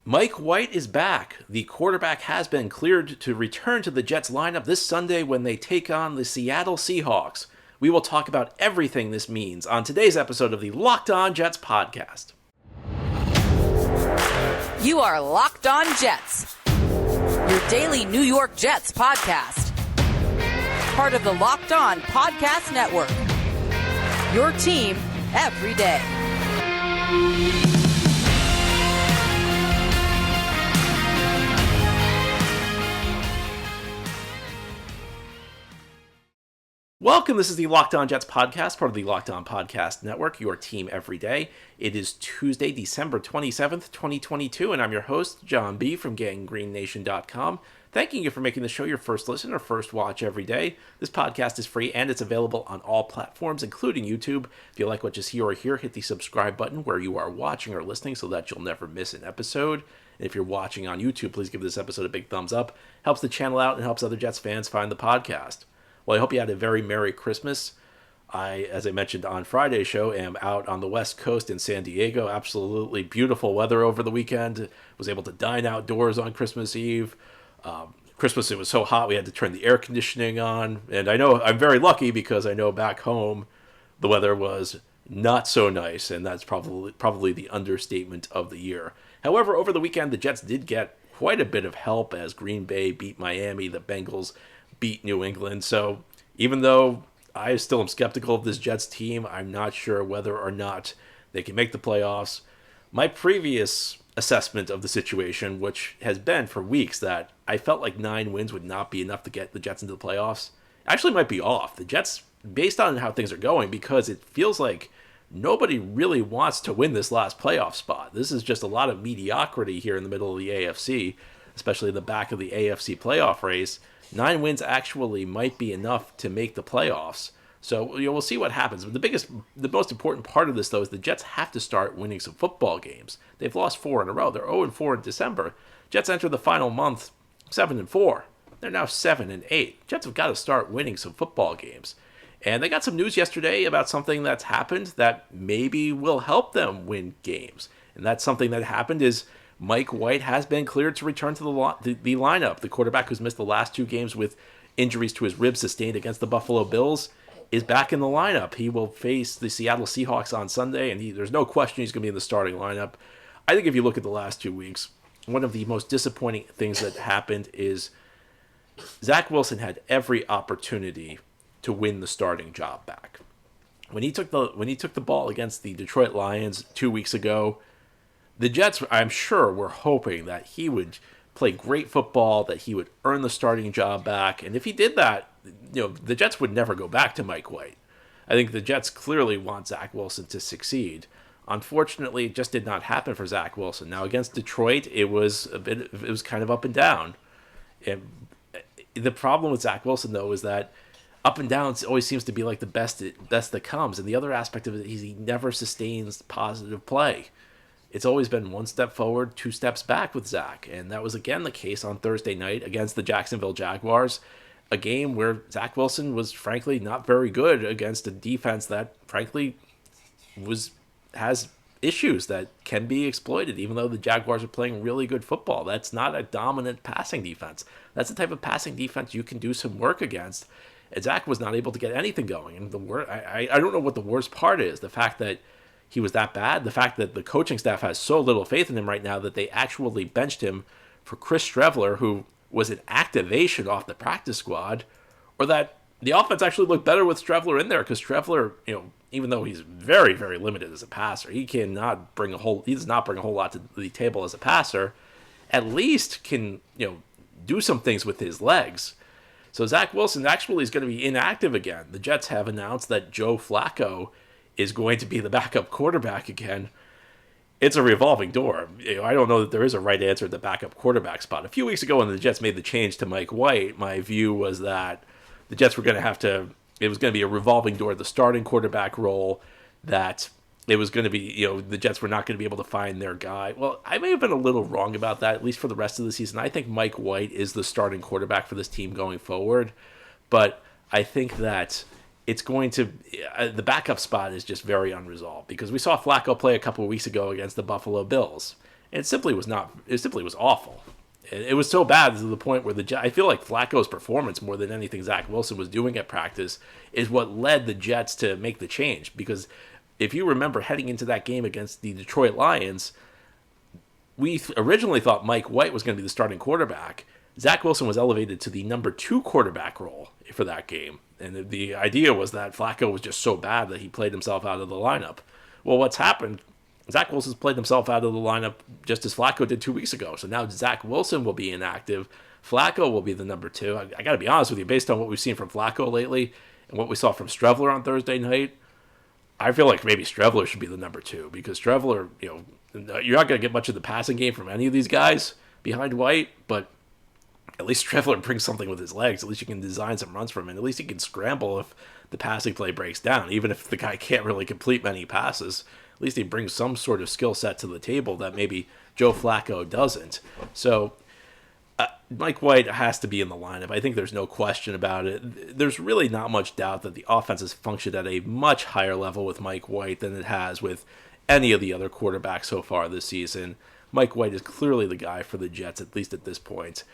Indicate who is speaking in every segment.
Speaker 1: Mike White is back. The quarterback has been cleared to return to the Jets lineup this Sunday when they take on the Seattle Seahawks. We will talk about everything this means on today's episode of the Locked On Jets podcast.
Speaker 2: You are Locked On Jets, your daily New York Jets podcast. Part of the Locked On Podcast Network, your team every day.
Speaker 1: Welcome, this is the Locked On Jets podcast, part of the Locked On Podcast Network, your team every day. It is Tuesday, December 27th, 2022, and I'm your host, John B. from GangGreenNation.com. Thanking you for making the show your first listen or first watch every day. This podcast is free and it's available on all platforms, including YouTube. If you like what you see or hear, hit the subscribe button where you are watching or listening so that you'll never miss an episode. And if you're watching on YouTube, please give this episode a big thumbs up. Helps the channel out and helps other Jets fans find the podcast. Well, I hope you had a very Merry Christmas. As I mentioned on Friday's show, am out on the West Coast in San Diego. Absolutely beautiful weather over the weekend. Was able to dine outdoors on Christmas Eve. Christmas, it was so hot we had to turn the air conditioning on. And I know I'm very lucky because I know back home the weather was not so nice, and that's probably the understatement of the year. However, over the weekend, the Jets did get quite a bit of help as Green Bay beat Miami, the Bengals beat New England. So even though I still am skeptical of this Jets team, I'm not sure whether or not they can make the playoffs. My previous assessment of the situation, which has been for weeks that I felt like 9 wins would not be enough to get the Jets into the playoffs, actually might be off. The Jets, based on how things are going, because it feels like nobody really wants to win this last playoff spot. This is just a lot of mediocrity here in the middle of the AFC, especially the back of the AFC playoff race. 9 wins actually might be enough to make the playoffs. So we'll see what happens. But the most important part of this, though, is the Jets have to start winning some football games. They've lost 4 in a row. They're 0-4 in December. Jets enter the final month 7-4. They're now 7-8. Jets have got to start winning some football games. And they got some news yesterday about something that's happened that maybe will help them win games. And that something that happened is Mike White has been cleared to return to the lineup. The quarterback who's missed the last 2 games with injuries to his ribs sustained against the Buffalo Bills is back in the lineup. He will face the Seattle Seahawks on Sunday, and there's no question he's going to be in the starting lineup. I think if you look at the last 2 weeks, one of the most disappointing things that happened is Zach Wilson had every opportunity to win the starting job back. When he took the ball against the Detroit Lions 2 weeks ago, the Jets, I'm sure, were hoping that he would play great football, that he would earn the starting job back. And if he did that, the Jets would never go back to Mike White. I think the Jets clearly want Zach Wilson to succeed. Unfortunately, it just did not happen for Zach Wilson. Now, against Detroit, it was kind of up and down. And the problem with Zach Wilson, though, is that up and down always seems to be like the best that comes. And the other aspect of it is he never sustains positive play. It's always been 1 step forward, 2 steps back with Zach. And that was again the case on Thursday night against the Jacksonville Jaguars, a game where Zach Wilson was frankly not very good against a defense that frankly has issues that can be exploited, even though the Jaguars are playing really good football. That's not a dominant passing defense. That's the type of passing defense you can do some work against. And Zach was not able to get anything going. And I don't know what the worst part is. The fact that he was that bad, the fact that the coaching staff has so little faith in him right now that they actually benched him for Chris Streveler, who was an activation off the practice squad, or that the offense actually looked better with Streveler in there because Streveler, even though he's very, very limited as a passer, he does not bring a whole lot to the table as a passer, at least can, do some things with his legs. So Zach Wilson actually is going to be inactive again. The Jets have announced that Joe Flacco is going to be the backup quarterback again. It's a revolving door. I don't know that there is a right answer at the backup quarterback spot. A few weeks ago when the Jets made the change to Mike White, my view was that the Jets were going to it was going to be a revolving door at the starting quarterback role, that it was going to be, the Jets were not going to be able to find their guy. Well, I may have been a little wrong about that, at least for the rest of the season. I think Mike White is the starting quarterback for this team going forward, but I think that it's going to, the backup spot is just very unresolved, because we saw Flacco play a couple of weeks ago against the Buffalo Bills, And it simply was not. It simply was awful. It was so bad to the point where I feel like Flacco's performance, more than anything Zach Wilson was doing at practice, is what led the Jets to make the change. Because if you remember heading into that game against the Detroit Lions, we originally thought Mike White was going to be the starting quarterback. Zach Wilson was elevated to the number 2 quarterback role for that game. And the idea was that Flacco was just so bad that he played himself out of the lineup. Well, what's happened, Zach Wilson's played himself out of the lineup just as Flacco did 2 weeks ago. So now Zach Wilson will be inactive. Flacco will be the number 2. I got to be honest with you, based on what we've seen from Flacco lately and what we saw from Streveler on Thursday night, I feel like maybe Streveler should be the number 2 because Streveler, you're not going to get much of the passing game from any of these guys behind White, but at least Streveler brings something with his legs. At least you can design some runs from him. At least he can scramble if the passing play breaks down, even if the guy can't really complete many passes. At least he brings some sort of skill set to the table that maybe Joe Flacco doesn't. So Mike White has to be in the lineup. I think there's no question about it. There's really not much doubt that the offense has functioned at a much higher level with Mike White than it has with any of the other quarterbacks so far this season. Mike White is clearly the guy for the Jets, at least at this point.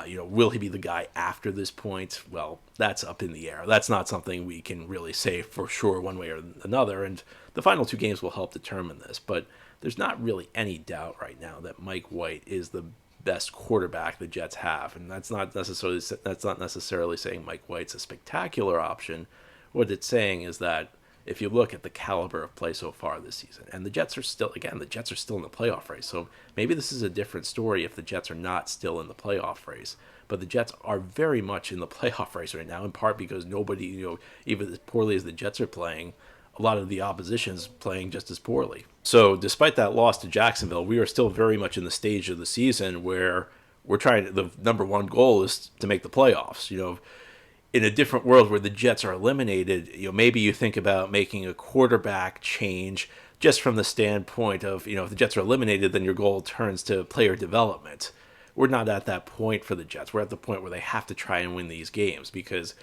Speaker 1: Will he be the guy after this point? Well, that's up in the air. That's not something we can really say for sure one way or another, and the final 2 games will help determine this. But there's not really any doubt right now that Mike White is the best quarterback the Jets have, and that's not necessarily saying Mike White's a spectacular option. What it's saying is that if you look at the caliber of play so far this season, and the Jets are still in the playoff race. So maybe this is a different story if the Jets are not still in the playoff race. But the Jets are very much in the playoff race right now, in part because nobody, even as poorly as the Jets are playing, a lot of the opposition's playing just as poorly. So despite that loss to Jacksonville, we are still very much in the stage of the season where the number 1 goal is to make the playoffs. In a different world where the Jets are eliminated, maybe you think about making a quarterback change just from the standpoint of, if the Jets are eliminated, then your goal turns to player development. We're not at that point for the Jets. We're at the point where they have to try and win these games because,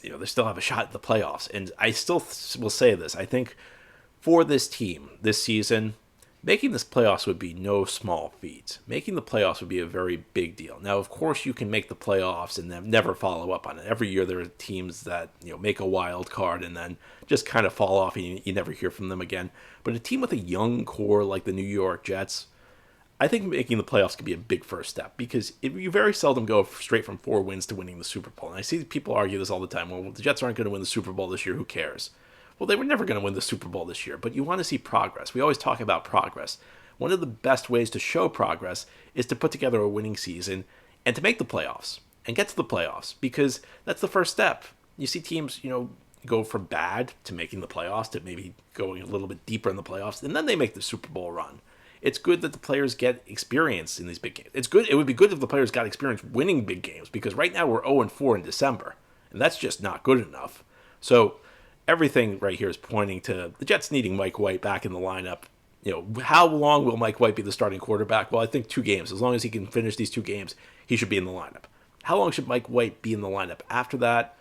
Speaker 1: they still have a shot at the playoffs. And I still will say this. I think for this team this season, making this playoffs would be no small feat. Making the playoffs would be a very big deal. Now, of course, you can make the playoffs and then never follow up on it. Every year there are teams that make a wild card and then just kind of fall off and you never hear from them again. But a team with a young core like the New York Jets, I think making the playoffs could be a big first step because you very seldom go straight from 4 wins to winning the Super Bowl. And I see people argue this all the time. Well, the Jets aren't going to win the Super Bowl this year. Who cares? Well, they were never going to win the Super Bowl this year, but you want to see progress. We always talk about progress. One of the best ways to show progress is to put together a winning season and to make the playoffs and get to the playoffs because that's the first step. You see teams, go from bad to making the playoffs to maybe going a little bit deeper in the playoffs, and then they make the Super Bowl run. It's good that the players get experience in these big games. It would be good if the players got experience winning big games because right now we're 0-4 in December, and that's just not good enough. So everything right here is pointing to the Jets needing Mike White back in the lineup. How long will Mike White be the starting quarterback? Well, I think 2 games. As long as he can finish these 2 games, he should be in the lineup. How long should Mike White be in the lineup after that?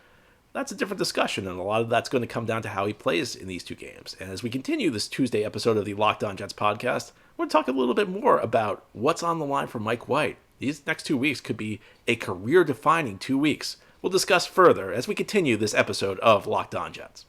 Speaker 1: That's a different discussion, and a lot of that's going to come down to how he plays in these 2 games. And as we continue this Tuesday episode of the Locked On Jets podcast, we're going to talk a little bit more about what's on the line for Mike White. These next 2 weeks could be a career-defining 2 weeks. We'll discuss further as we continue this episode of Locked On Jets.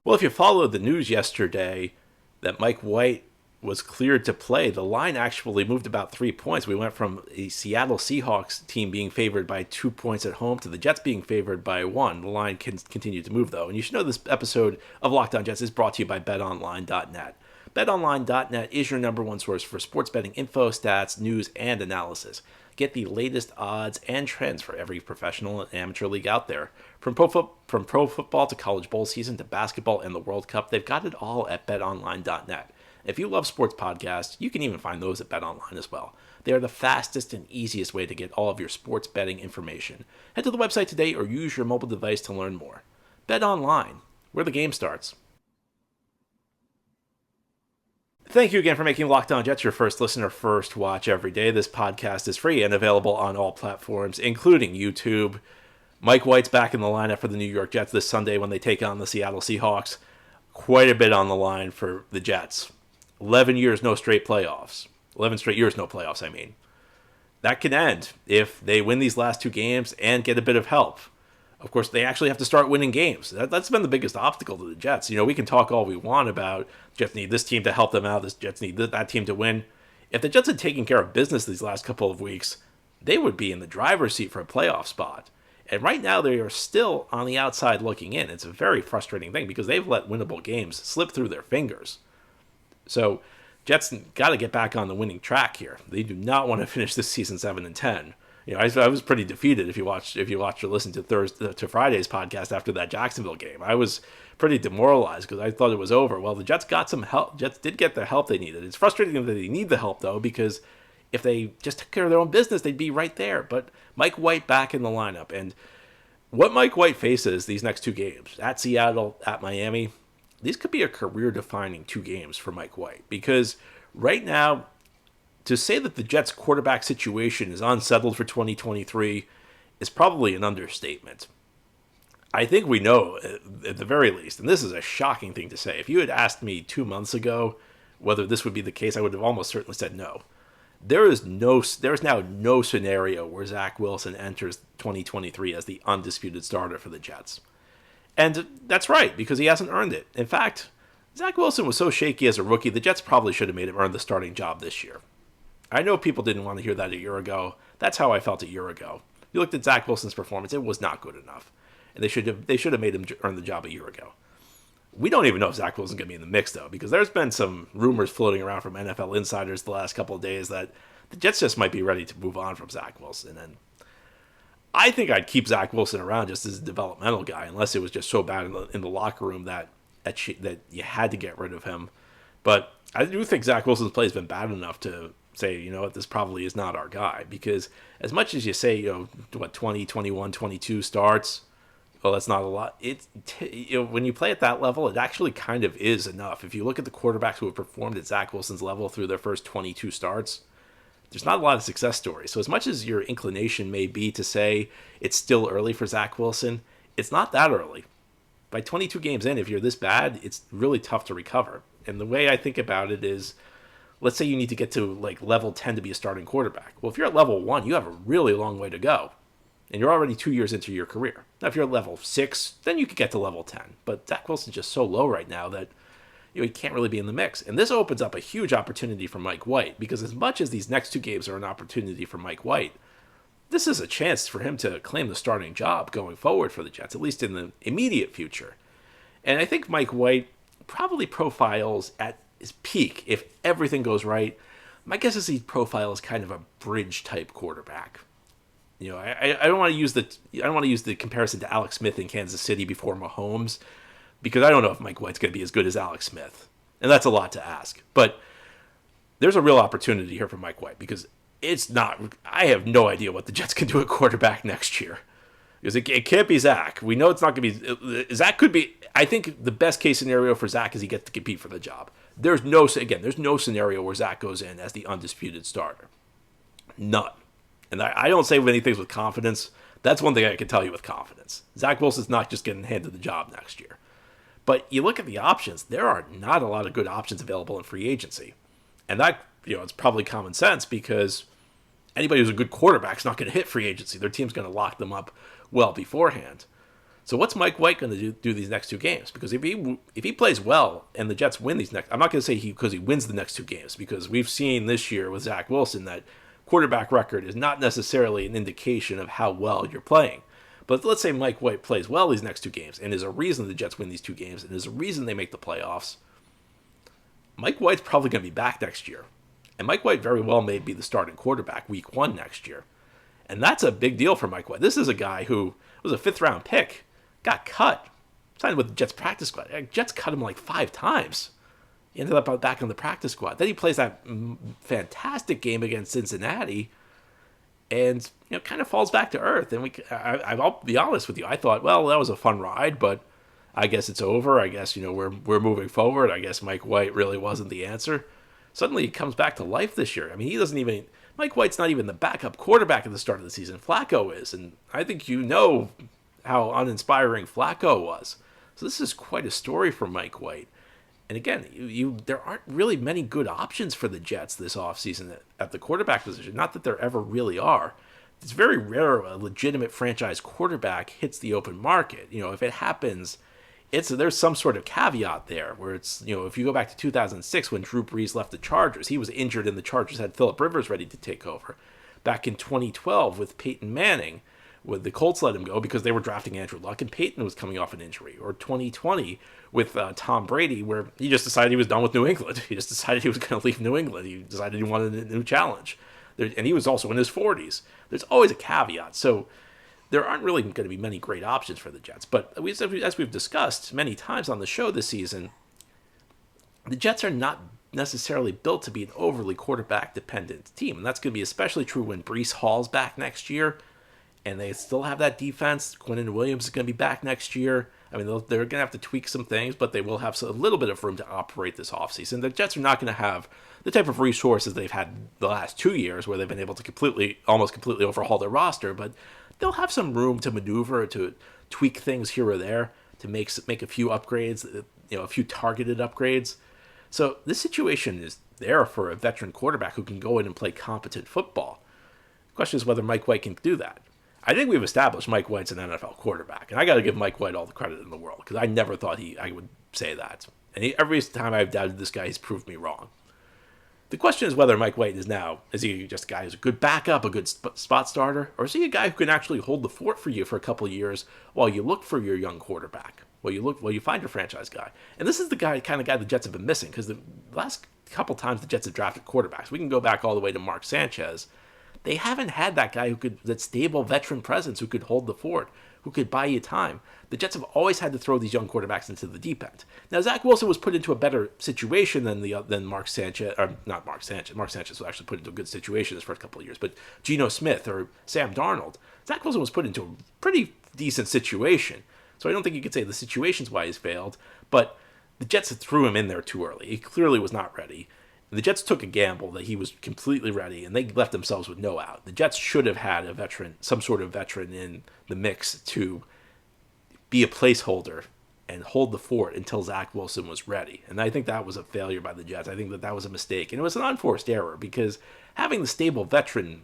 Speaker 1: Well, if you followed the news yesterday that Mike White was cleared to play, the line actually moved about 3 points. We went from a Seattle Seahawks team being favored by 2 points at home to the Jets being favored by 1. The line can continue to move, though. And you should know this episode of Locked On Jets is brought to you by BetOnline.net. BetOnline.net is your number 1 source for sports betting info, stats, news, and analysis. Get the latest odds and trends for every professional and amateur league out there. From pro football to college bowl season to basketball and the World Cup, they've got it all at BetOnline.net. If you love sports podcasts, you can even find those at BetOnline as well. They are the fastest and easiest way to get all of your sports betting information. Head to the website today or use your mobile device to learn more. BetOnline, where the game starts. Thank you again for making Locked On Jets your first listen or first watch every day. This podcast is free and available on all platforms, including YouTube. Mike White's back in the lineup for the New York Jets this Sunday when they take on the Seattle Seahawks. Quite a bit on the line for the Jets. 11 years, no straight playoffs. 11 straight years, no playoffs, I mean. That can end if they win these last 2 games and get a bit of help. Of course, they actually have to start winning games. That's been the biggest obstacle to the Jets. We can talk all we want about Jets need this team to help them out, the Jets need that team to win. If the Jets had taken care of business these last couple of weeks, they would be in the driver's seat for a playoff spot. And right now, they are still on the outside looking in. It's a very frustrating thing because they've let winnable games slip through their fingers. So, Jets got to get back on the winning track here. They do not want to finish this season 7-10. I was pretty defeated if you watched or listened to Friday's podcast after that Jacksonville game. I was pretty demoralized because I thought it was over. Well, the Jets got some help. Jets did get the help they needed. It's frustrating that they need the help though, because if they just took care of their own business, they'd be right there. But Mike White back in the lineup, and what Mike White faces these next 2 games at Seattle, at Miami, these could be a career-defining 2 games for Mike White, because right now, to say that the Jets' quarterback situation is unsettled for 2023 is probably an understatement. I think we know, at the very least, and this is a shocking thing to say. If you had asked me 2 months ago whether this would be the case, I would have almost certainly said no. There is now no scenario where Zach Wilson enters 2023 as the undisputed starter for the Jets. And that's right, because he hasn't earned it. In fact, Zach Wilson was so shaky as a rookie, the Jets probably should have made him earn the starting job this year. I know people didn't want to hear that a year ago. That's how I felt a year ago. You looked at Zach Wilson's performance, it was not good enough. And they should have made him earn the job a year ago. We don't even know if Zach Wilson's going to be in the mix, though, because there's been some rumors floating around from NFL insiders the last couple of days that the Jets just might be ready to move on from Zach Wilson. And I think I'd keep Zach Wilson around just as a developmental guy, unless it was just so bad in the locker room that you had to get rid of him. But I do think Zach Wilson's play has been bad enough to say, you know what, this probably is not our guy. Because as much as you say, 20, 21, 22 starts, well, that's not a lot. When you play at that level, it actually kind of is enough. If you look at the quarterbacks who have performed at Zach Wilson's level through their first 22 starts, there's not a lot of success stories. So as much as your inclination may be to say it's still early for Zach Wilson, it's not that early. By 22 games in, if you're this bad, it's really tough to recover. And the way I think about it is, let's say you need to get to like level 10 to be a starting quarterback. Well, if you're at level 1, you have a really long way to go. And you're already 2 years into your career. Now, if you're at level 6, then you could get to level 10. But Zach Wilson's just so low right now that he can't really be in the mix. And this opens up a huge opportunity for Mike White, because as much as these next 2 games are an opportunity for Mike White, this is a chance for him to claim the starting job going forward for the Jets, at least in the immediate future. And I think Mike White probably profiles at his peak, if everything goes right. My guess is he profiles kind of a bridge-type quarterback. I don't want to use the comparison to Alex Smith in Kansas City before Mahomes, because I don't know if Mike White's going to be as good as Alex Smith, and that's a lot to ask. But there's a real opportunity here for Mike White, because it's not. I have no idea what the Jets can do at quarterback next year, because it can't be Zach. We know it's not going to be Zach. Could be. I think the best case scenario for Zach is he gets to compete for the job. There's no scenario where Zach goes in as the undisputed starter. None. And I don't say many things with confidence. That's one thing I can tell you with confidence. Zach Wilson's not just getting handed the job next year. But you look at the options, there are not a lot of good options available in free agency. And that, it's probably common sense, because anybody who's a good quarterback is not going to hit free agency. Their team's going to lock them up well beforehand. So what's Mike White going to do these next 2 games? Because if he plays well and the Jets win these next, I'm not going to say because he wins the next 2 games, because we've seen this year with Zach Wilson that quarterback record is not necessarily an indication of how well you're playing. But let's say Mike White plays well these next 2 games and is a reason the Jets win these 2 games and is a reason they make the playoffs. Mike White's probably going to be back next year. And Mike White very well may be the starting quarterback week 1 next year. And that's a big deal for Mike White. This is a guy who was a 5th-round pick, got cut, signed with the Jets practice squad. Jets cut him like 5 times. He ended up back on the practice squad. Then he plays that fantastic game against Cincinnati and kind of falls back to earth. And I'll be honest with you, I thought, well, that was a fun ride, but I guess it's over. I guess, we're moving forward. I guess Mike White really wasn't the answer. Suddenly he comes back to life this year. I mean, Mike White's not even the backup quarterback at the start of the season. Flacco is. And I think how uninspiring Flacco was. So this is quite a story for Mike White. And again, there aren't really many good options for the Jets this offseason at the quarterback position. Not that there ever really are. It's very rare a legitimate franchise quarterback hits the open market. If it happens, there's some sort of caveat there where it's, if you go back to 2006 when Drew Brees left the Chargers, he was injured and the Chargers had Phillip Rivers ready to take over. Back in 2012 with Peyton Manning, the Colts let him go because they were drafting Andrew Luck and Peyton was coming off an injury. Or 2020 with Tom Brady, where he just decided he was done with New England. He just decided he was going to leave New England. He decided he wanted a new challenge. And he was also in his 40s. There's always a caveat. So there aren't really going to be many great options for the Jets. But as we've discussed many times on the show this season, the Jets are not necessarily built to be an overly quarterback-dependent team. And that's going to be especially true when Breece Hall's back next year. And they still have that defense. Quinnen Williams is going to be back next year. I mean, they're going to have to tweak some things, but they will have a little bit of room to operate this offseason. The Jets are not going to have the type of resources they've had the last 2 years where they've been able to almost completely overhaul their roster, but they'll have some room to maneuver, to tweak things here or there, to make a few upgrades, a few targeted upgrades. So this situation is there for a veteran quarterback who can go in and play competent football. The question is whether Mike White can do that. I think we've established Mike White's an NFL quarterback, and I got to give Mike White all the credit in the world because I never thought I would say that. And every time I've doubted this guy, he's proved me wrong. The question is whether Mike White is he just a guy who's a good backup, a good spot starter, or is he a guy who can actually hold the fort for you for a couple of years while you look for your young quarterback, while you find your franchise guy. And this is the kind of guy the Jets have been missing because the last couple times the Jets have drafted quarterbacks, we can go back all the way to Mark Sanchez. They haven't had that guy that stable veteran presence who could hold the fort, who could buy you time. The Jets have always had to throw these young quarterbacks into the deep end. Now, Zach Wilson was put into a better situation than Mark Sanchez, or not Mark Sanchez. Mark Sanchez was actually put into a good situation his first couple of years, but Geno Smith or Sam Darnold. Zach Wilson was put into a pretty decent situation. So I don't think you could say the situation's why he's failed, but the Jets threw him in there too early. He clearly was not ready. The Jets took a gamble that he was completely ready, and they left themselves with no out. The Jets should have had a veteran, some sort of veteran in the mix to be a placeholder and hold the fort until Zach Wilson was ready. And I think that was a failure by the Jets. I think that was a mistake. And it was an unforced error because having the stable veteran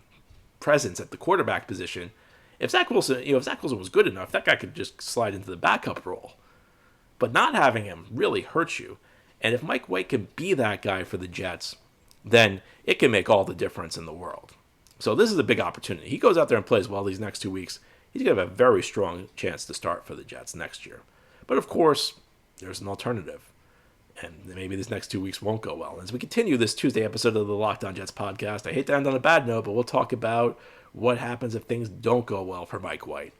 Speaker 1: presence at the quarterback position, if Zach Wilson was good enough, that guy could just slide into the backup role. But not having him really hurts you. And if Mike White can be that guy for the Jets, then it can make all the difference in the world. So this is a big opportunity. He goes out there and plays well these next 2 weeks. He's going to have a very strong chance to start for the Jets next year. But of course, there's an alternative. And maybe these next 2 weeks won't go well. As we continue this Tuesday episode of the Locked On Jets podcast, I hate to end on a bad note, but we'll talk about what happens if things don't go well for Mike White.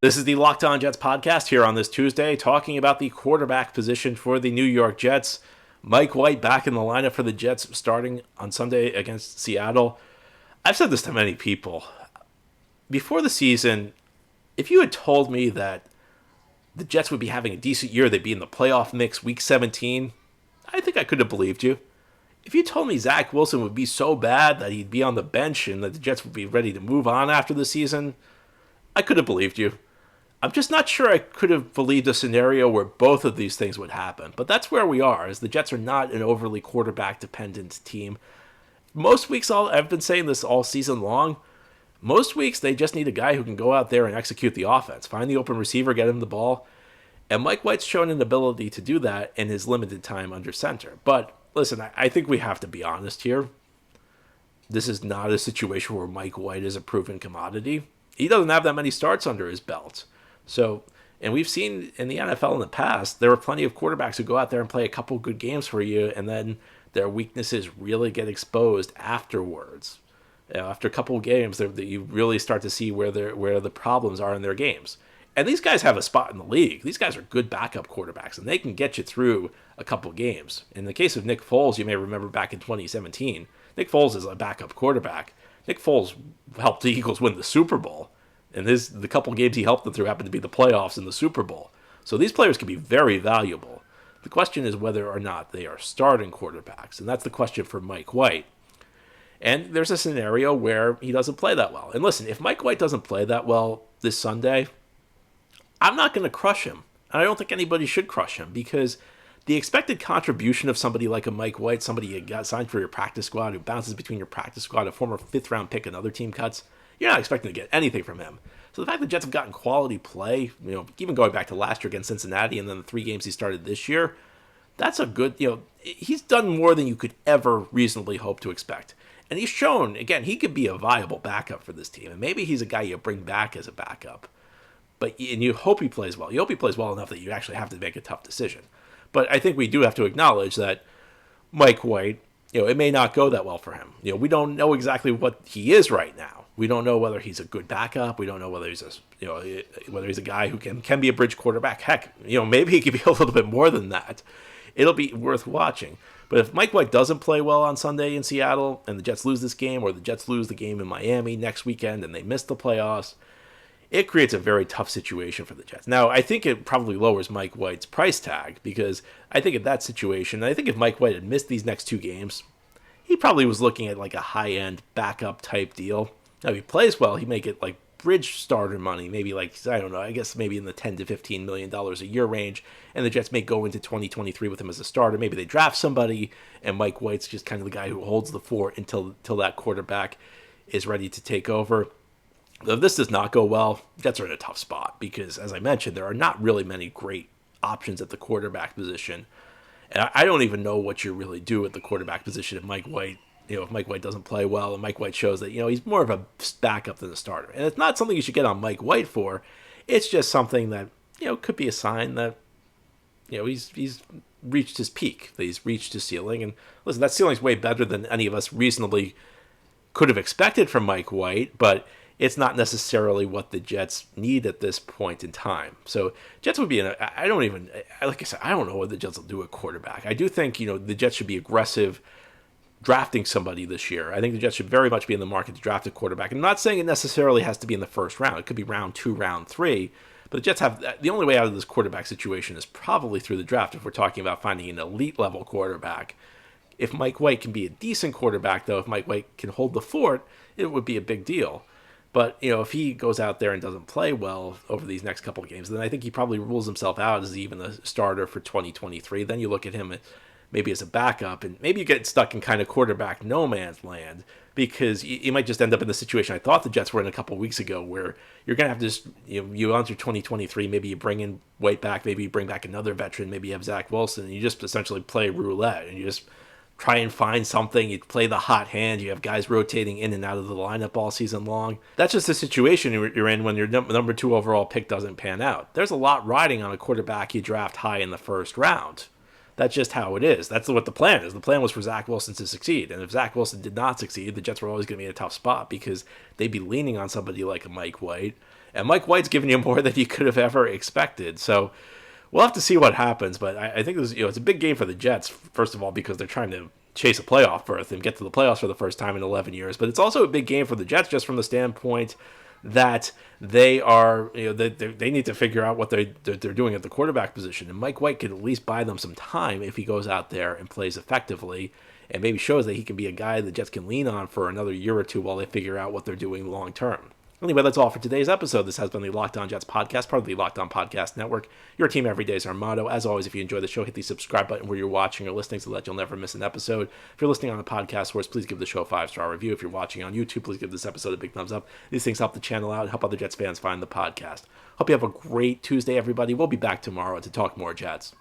Speaker 1: This is the Locked On Jets podcast here on this Tuesday, talking about the quarterback position for the New York Jets. Mike White back in the lineup for the Jets starting on Sunday against Seattle. I've said this to many people. Before the season, if you had told me that the Jets would be having a decent year, they'd be in the playoff mix week 17, I think I could have believed you. If you told me Zach Wilson would be so bad that he'd be on the bench and that the Jets would be ready to move on after the season, I could have believed you. I'm just not sure I could have believed a scenario where both of these things would happen. But that's where we are, as the Jets are not an overly quarterback-dependent team. Most weeks, I've been saying this all season long, most weeks they just need a guy who can go out there and execute the offense. Find the open receiver, get him the ball. And Mike White's shown an ability to do that in his limited time under center. But listen, I think we have to be honest here. This is not a situation where Mike White is a proven commodity. He doesn't have that many starts under his belt. So, and we've seen in the NFL in the past, there are plenty of quarterbacks who go out there and play a couple good games for you, and then their weaknesses really get exposed afterwards. After a couple of games, you really start to see where the problems are in their games. And these guys have a spot in the league. These guys are good backup quarterbacks, and they can get you through a couple of games. In the case of Nick Foles, you may remember back in 2017, Nick Foles is a backup quarterback. Nick Foles helped the Eagles win the Super Bowl. And the couple games he helped them through happened to be the playoffs and the Super Bowl. So these players can be very valuable. The question is whether or not they are starting quarterbacks. And that's the question for Mike White. And there's a scenario where he doesn't play that well. And listen, if Mike White doesn't play that well this Sunday, I'm not going to crush him. And I don't think anybody should crush him because the expected contribution of somebody like a Mike White, somebody you got signed for your practice squad, who bounces between your practice squad, a former 5th-round pick another team cuts, you're not expecting to get anything from him. So the fact the Jets have gotten quality play, even going back to last year against Cincinnati and then the 3 games he started this year, that's a good, he's done more than you could ever reasonably hope to expect. And he's shown, again, he could be a viable backup for this team. And maybe he's a guy you bring back as a backup. And you hope he plays well. You hope he plays well enough that you actually have to make a tough decision. But I think we do have to acknowledge that Mike White, it may not go that well for him. We don't know exactly what he is right now. We don't know whether he's a good backup. We don't know whether he's a guy who can be a bridge quarterback. Heck, maybe he could be a little bit more than that. It'll be worth watching. But if Mike White doesn't play well on Sunday in Seattle and the Jets lose this game, or the Jets lose the game in Miami next weekend and they miss the playoffs, it creates a very tough situation for the Jets. Now, I think it probably lowers Mike White's price tag because I think in that situation, I think if Mike White had missed these next 2 games, he probably was looking at like a high-end backup type deal. Now, if he plays well, he may get like bridge starter money, maybe like, I don't know, I guess maybe in the $10 to $15 million a year range, and the Jets may go into 2023 with him as a starter. Maybe they draft somebody, and Mike White's just kind of the guy who holds the fort until that quarterback is ready to take over. If this does not go well, Jets are in a tough spot because, as I mentioned, there are not really many great options at the quarterback position. And I don't even know what you really do at the quarterback position if Mike White doesn't play well and Mike White shows that, he's more of a backup than a starter. And it's not something you should get on Mike White for. It's just something that, could be a sign that, he's reached his peak, that he's reached his ceiling. And listen, that ceiling's way better than any of us reasonably could have expected from Mike White, but it's not necessarily what the Jets need at this point in time. So Jets would be like I said, I don't know what the Jets will do at quarterback. I do think, the Jets should be aggressive drafting somebody this year. I think the Jets should very much be in the market to draft a quarterback. I'm not saying it necessarily has to be in the first round. It could be round 2, round 3. But the Jets the only way out of this quarterback situation is probably through the draft if we're talking about finding an elite level quarterback. If Mike White can be a decent quarterback, though, if Mike White can hold the fort, it would be a big deal. But, if he goes out there and doesn't play well over these next couple of games, then I think he probably rules himself out as even a starter for 2023. Then you look at him maybe as a backup, and maybe you get stuck in kind of quarterback no man's land because you might just end up in the situation I thought the Jets were in a couple of weeks ago where you're going to have to just, you enter 2023, maybe you bring in White back, maybe you bring back another veteran, maybe you have Zach Wilson, and you just essentially play roulette, and you just try and find something. You play the hot hand. You have guys rotating in and out of the lineup all season long. That's just the situation you're in when your number 2 overall pick doesn't pan out. There's a lot riding on a quarterback you draft high in the first round. That's just how it is. That's what the plan is. The plan was for Zach Wilson to succeed. And if Zach Wilson did not succeed, the Jets were always going to be in a tough spot because they'd be leaning on somebody like a Mike White. And Mike White's giving you more than you could have ever expected. So we'll have to see what happens. But I think it's a big game for the Jets, first of all, because they're trying to chase a playoff berth and get to the playoffs for the first time in 11 years. But it's also a big game for the Jets just from the standpoint that they are, they need to figure out what they're doing at the quarterback position. And Mike White could at least buy them some time if he goes out there and plays effectively and maybe shows that he can be a guy the Jets can lean on for another year or two while they figure out what they're doing long term. Anyway, that's all for today's episode. This has been the Locked On Jets podcast, part of the Locked On Podcast Network. Your team every day is our motto. As always, if you enjoy the show, hit the subscribe button where you're watching or listening so that you'll never miss an episode. If you're listening on the podcast source, please give the show a 5-star review. If you're watching on YouTube, please give this episode a big thumbs up. These things help the channel out and help other Jets fans find the podcast. Hope you have a great Tuesday, everybody. We'll be back tomorrow to talk more Jets.